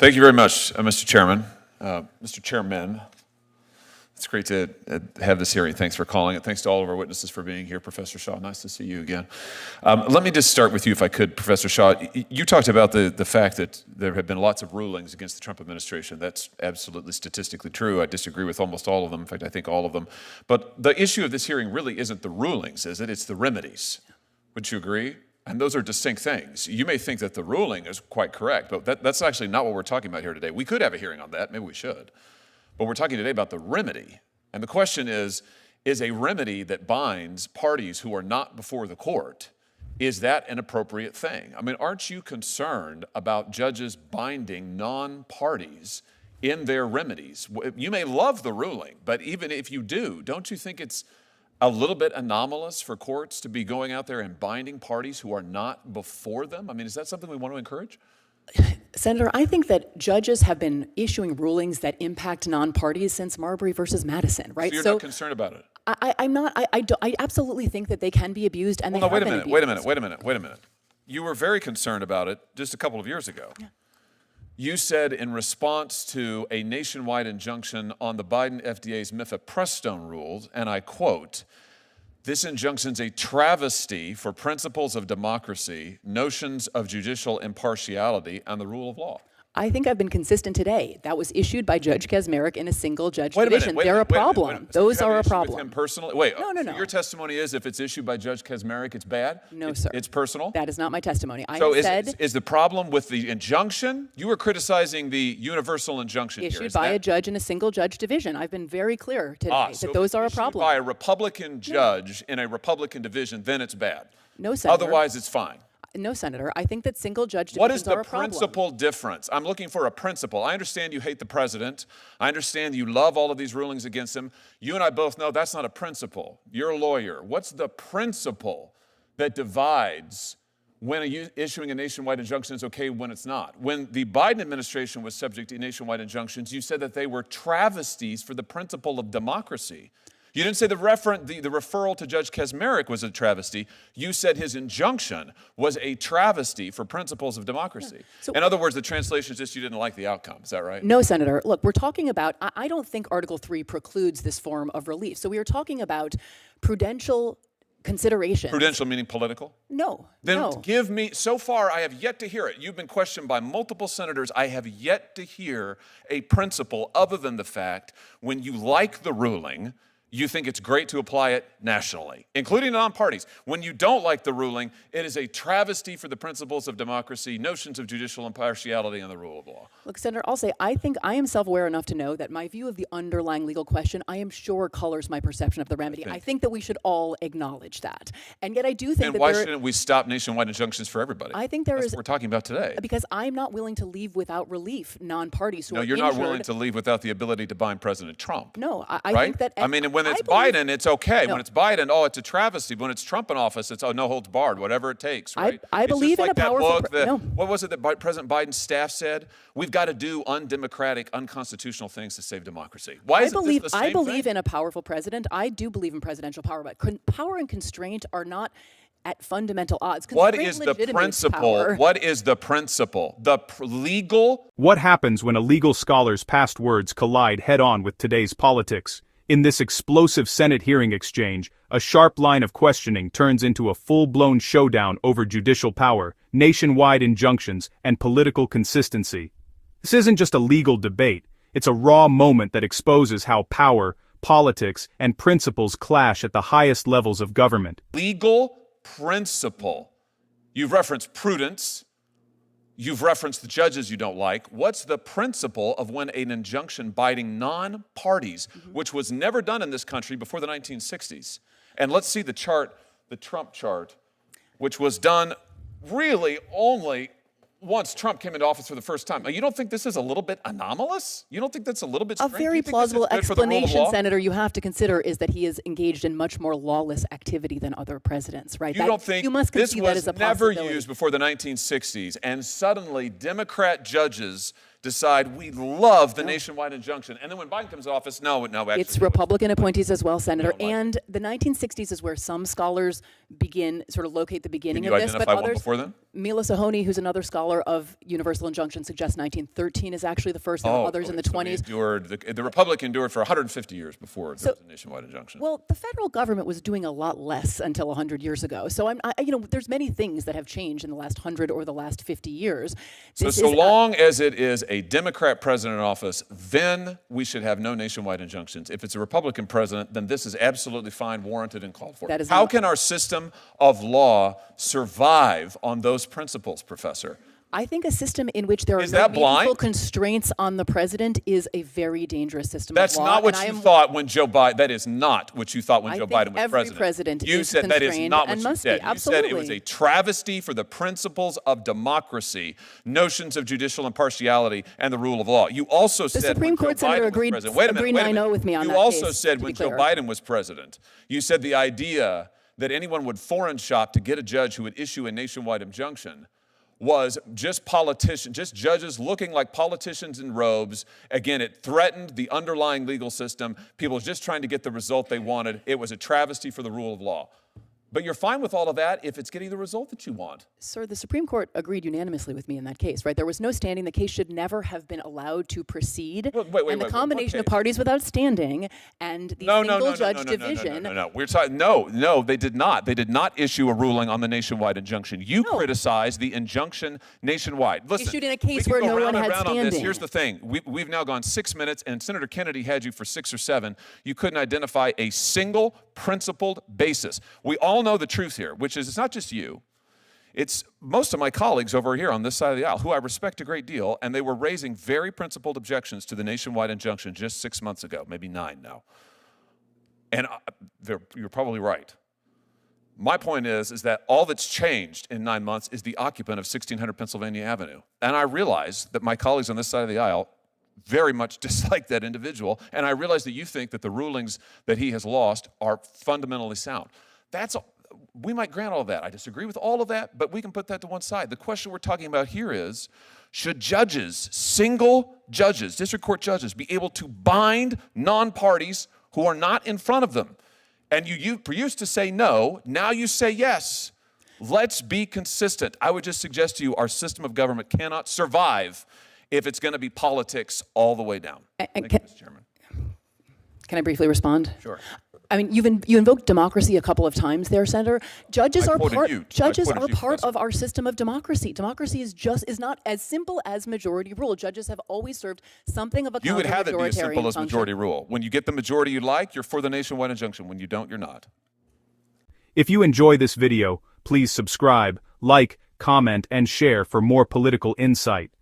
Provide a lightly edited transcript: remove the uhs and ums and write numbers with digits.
Thank you very much, Mr. Chairman. Mr. Chairman, it's great to have this hearing. Thanks for calling it. Thanks to all of our witnesses for being here. Professor Shaw, nice to see you again. Let me just start with you, if I could, Professor Shaw. You talked about the fact that there have been lots of rulings against the Trump administration. That's absolutely statistically true. I disagree with almost all of them. In fact, I think all of them. But the issue of this hearing really isn't the rulings, is it? It's the remedies. Wouldn't you agree? And those are distinct things. You may think that the ruling is quite correct, but that's actually not what we're talking about here today. We could have a hearing on that. Maybe we should. But we're talking today about the remedy. And the question is a remedy that binds parties who are not before the court, is that an appropriate thing? I mean, aren't you concerned about judges binding non-parties in their remedies? You may love the ruling, but even if you do, don't you think it's a little bit anomalous for courts to be going out there and binding parties who are not before them? I mean, is that something we want to encourage? Senator, I think that judges have been issuing rulings that impact non-parties since Marbury versus Madison, right? So you're not concerned about it? I'm not. I absolutely think that they can be abused, and well, they no, have been abused. Wait a minute. You were very concerned about it just a couple of years ago. Yeah. You said in response to a nationwide injunction on the Biden FDA's mifepristone rules, and I quote, "This injunction's a travesty for principles of democracy, notions of judicial impartiality, and the rule of law." I think I've been consistent today. That was issued by Judge Kaczmarek in a single judge division. They're a problem. Those are a problem. With him personally? Wait, no. So your testimony is if it's issued by Judge Kaczmarek, it's bad? No, sir. It's personal? That is not my testimony. Is the problem with the injunction? You were criticizing the universal injunction issued by a judge in a single judge division. I've been very clear today that those are a problem. By a Republican judge in a Republican division, then it's bad. No, Senator. Otherwise, it's fine. No, Senator. I think that single judge divisions What is the are a problem. principal difference? I'm looking for a principle. I understand you hate the president. I understand you love all of these rulings against him. You and I both know that's not a principle. You're a lawyer. What's the principle that divides when issuing a nationwide injunction is okay when it's not? When the Biden administration was subject to nationwide injunctions, you said that they were travesties for the principle of democracy. You didn't say the referral to Judge Kaczmarek was a travesty. You said his injunction was a travesty for principles of democracy. Yeah. So, in other words, the translation is just you didn't like the outcome. Is that right? No, Senator. Look, we're talking about, I don't think Article 3 precludes this form of relief. So we are talking about prudential consideration. Prudential meaning political? No. Then give me, so far I have yet to hear it. You've been questioned by multiple senators. I have yet to hear a principle other than the fact when you like the ruling, you think it's great to apply it nationally, including non-parties. When you don't like the ruling, it is a travesty for the principles of democracy, notions of judicial impartiality, and the rule of law. Look, Senator, I'll say I think I am self-aware enough to know that my view of the underlying legal question, I am sure colors my perception of the remedy. I think that we should all acknowledge that. And yet I do think why shouldn't we stop nationwide injunctions for everybody? I think That's what we're talking about today. Because I'm not willing to leave without relief non-parties who are injured. No, you're not willing to leave without the ability to bind President Trump. No, I right? think that... I mean, when it's Biden, it's okay. No. When it's Biden, it's a travesty. When it's Trump in office, it's no holds barred, whatever it takes, right? I believe in a powerful... What was it that President Biden's staff said? We've got to do undemocratic, unconstitutional things to save democracy. Why is this the same I believe thing? In a powerful president. I do believe in presidential power, but power and constraint are not at fundamental odds. What is the principle? Power. What is the principle? The legal... What happens when a legal scholar's past words collide head-on with today's politics? In this explosive Senate hearing exchange, a sharp line of questioning turns into a full-blown showdown over judicial power, nationwide injunctions, and political consistency. This isn't just a legal debate, it's a raw moment that exposes how power, politics, and principles clash at the highest levels of government. Legal principle. You've referenced prudence. You've referenced the judges you don't like. What's the principle of when an injunction binding non-parties, which was never done in this country before the 1960s? And let's see the chart, the Trump chart, which was done really only once Trump came into office for the first time. You don't think this is a little bit anomalous? You don't think that's a little bit strange? A very plausible explanation, Senator, you have to consider is that he is engaged in much more lawless activity than other presidents, right? You don't think you must this concede that as a was never possibility. used before the 1960s, and suddenly Democrat judges decide we love the nationwide injunction. And then when Biden comes to office, no, actually. It's Republican appointees as well, Senator. No, and the 1960s is where some scholars locate the beginning Can you of this. identify But one others, before then? Mila Sahoni, who's another scholar of universal injunction, suggests 1913 is actually the first, and others in the 20s. The Republic endured for 150 years before there was a nationwide injunction. Well, the federal government was doing a lot less until 100 years ago. So there's many things that have changed in the last 100 or the last 50 years. So long as it is a Democrat president in office, then we should have no nationwide injunctions. If it's a Republican president, then this is absolutely fine, warranted, and called for. How can our system of law survive on those principles, Professor? I think a system in which there are Is no that meaningful blind? constraints on the president is a very dangerous system That's of law. not what you thought when Joe Biden. That is not what you thought when Joe Biden was every president. president You is said that is constrained not what and you must said. be. You said it was Absolutely. a travesty for the principles of democracy, notions of judicial impartiality, and the rule of law. You also said Supreme when Joe Court senator Biden agreed- was president. Wait a minute, agreed wait a minute. 9-0 with me on you that also case, said to when be Joe clear. Biden was president, you said the idea that anyone would foreign shop to get a judge who would issue a nationwide injunction was just judges looking like politicians in robes. Again, it threatened the underlying legal system. People just trying to get the result they wanted. It was a travesty for the rule of law. But you're fine with all of that if it's getting the result that you want. Sir, the Supreme Court agreed unanimously with me in that case, right? There was no standing. The case should never have been allowed to proceed. And the combination of parties without standing and the single-judge division. No. We're talking. No, they did not. They did not issue a ruling on the nationwide injunction. You criticized the injunction nationwide. Listen, issued in a case we can where go no round one and had round on this. standing. Here's the thing. We've now gone 6 minutes, and Senator Kennedy had you for 6 or 7. You couldn't identify a single principled basis. We all know the truth here, which is it's not just you. It's most of my colleagues over here on this side of the aisle, who I respect a great deal, and they were raising very principled objections to the nationwide injunction just 6 months ago, maybe 9 now. And you're probably right. My point is that all that's changed in 9 months is the occupant of 1600 Pennsylvania Avenue. And I realize that my colleagues on this side of the aisle very much dislike that individual, and I realize that you think that the rulings that he has lost are fundamentally sound. We might grant all of that. I disagree with all of that, but we can put that to one side. The question we're talking about here is, should judges, single judges, district court judges, be able to bind non-parties who are not in front of them? And you used to say no, now you say yes. Let's be consistent. I would just suggest to you our system of government cannot survive if it's going to be politics all the way down. Thank you, Mr. Chairman. Can I briefly respond? Sure. I mean, you invoked democracy a couple of times there, Senator. Judges are part of our system of democracy. Democracy is not as simple as majority rule. Judges have always served something of a You would have it be as simple as function. majority rule. When you get the majority you like, you're for the nationwide injunction. When you don't, you're not. If you enjoy this video, please subscribe, like, comment, and share for more political insight.